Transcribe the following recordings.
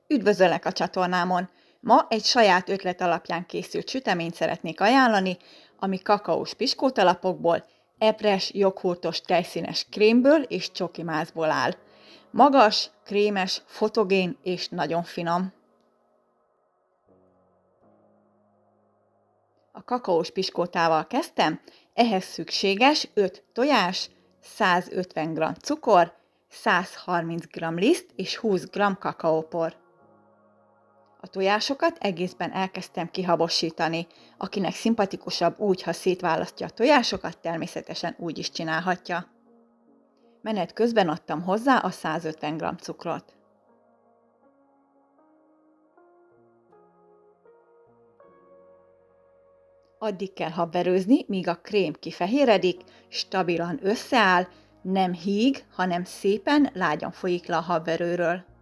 Üdvözöllek a csatornámon! Ma egy saját ötlet alapján készült süteményt szeretnék ajánlani, ami kakaós piskótalapokból, epres, joghurtos tejszínes krémből és csokimászból áll. Magas, krémes, fotogén és nagyon finom. A kakaós piskótával kezdtem, ehhez szükséges 5 tojás, 150 g cukor, 130 g liszt és 20 g kakaópor. A tojásokat egészben elkezdtem kihabosítani. Akinek szimpatikusabb úgy, ha szétválasztja a tojásokat, természetesen úgy is csinálhatja. Menet közben adtam hozzá a 150 g cukrot. Addig kell habverőzni, míg a krém kifehéredik, stabilan összeáll, nem híg, hanem szépen lágyan folyik le a habverőről.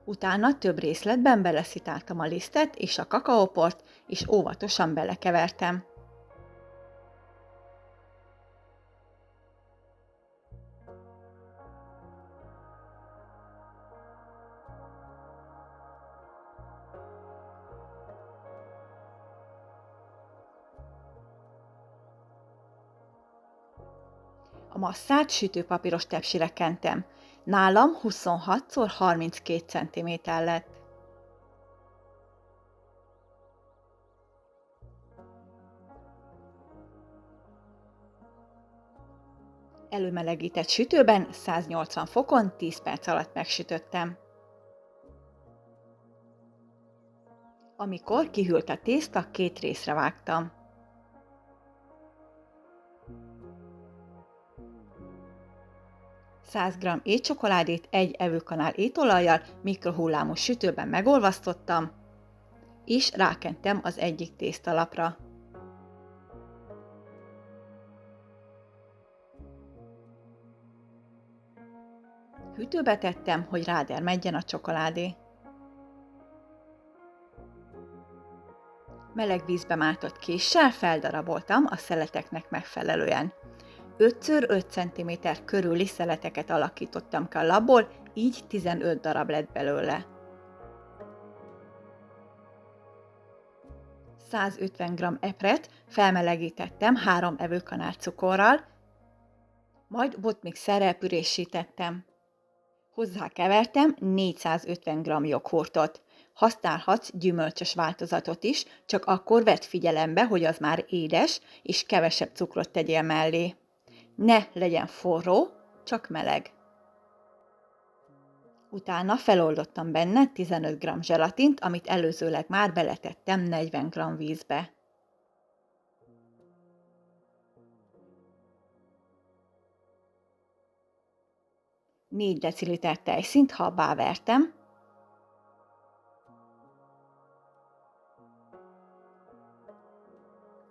Utána több részletben beleszitáltam a lisztet és a kakaóport, és óvatosan belekevertem. A masszát sütőpapíros tepsire kentem. Nálam 26x32 cm lett. Előmelegített sütőben 180 fokon 10 perc alatt megsütöttem. Amikor kihűlt a tészta, 2 részre vágtam. –100 g étcsokoládét egy evőkanál étolajjal mikrohullámos sütőben megolvasztottam, és rákentem az egyik tésztalapra. Hűtőbe tettem, hogy rádermedjen a csokoládé. Meleg vízbe mártott késsel feldaraboltam a szeleteknek megfelelően. 5x5 cm körüli szeleteket alakítottam ki a labból, így 15 darab lett belőle. 150 g epret felmelegítettem 3 evőkanál cukorral, majd botmixerrel pürésítettem. Hozzákevertem 450 g joghurtot. Használhatsz gyümölcsös változatot is, csak akkor vedd figyelembe, hogy az már édes, és kevesebb cukrot tegyél mellé. Ne legyen forró, csak meleg. Utána feloldottam benne 15 g zselatint, amit előzőleg már beletettem 40 g vízbe. Négy deciliter tejszínt habbá vertem,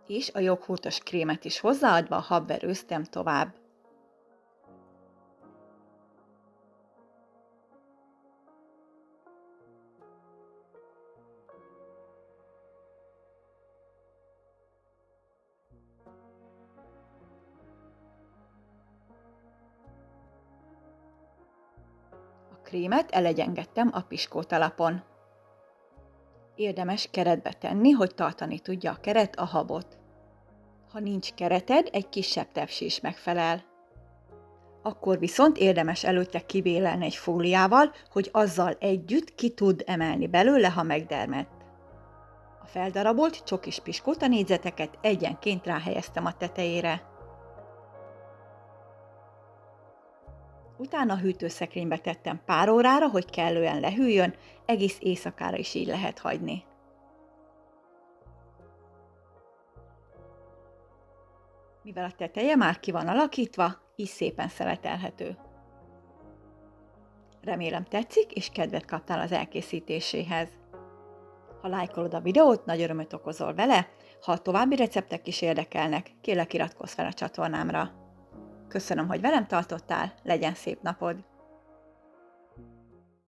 és a joghurtos krémet is hozzáadva habverőztem tovább. A krémet elegyengedtem a piskótalapon. Érdemes keretbe tenni, hogy tartani tudja a keret a habot. Ha nincs kereted, egy kisebb tepsi is megfelel. Akkor viszont érdemes előtte kibélelni egy fóliával, hogy azzal együtt ki tud emelni belőle, ha megdermedt. A feldarabolt csokis piskóta négyzeteket egyenként ráhelyeztem a tetejére. Utána a hűtőszekrénybe tettem pár órára, hogy kellően lehűljön, egész éjszakára is így lehet hagyni. Mivel a teteje már ki van alakítva, így szépen szeletelhető. Remélem tetszik, és kedvet kaptál az elkészítéséhez. Ha lájkolod a videót, nagy örömöt okozol vele, ha a további receptek is érdekelnek, kérlek iratkozz fel a csatornámra. Köszönöm, hogy velem tartottál, legyen szép napod!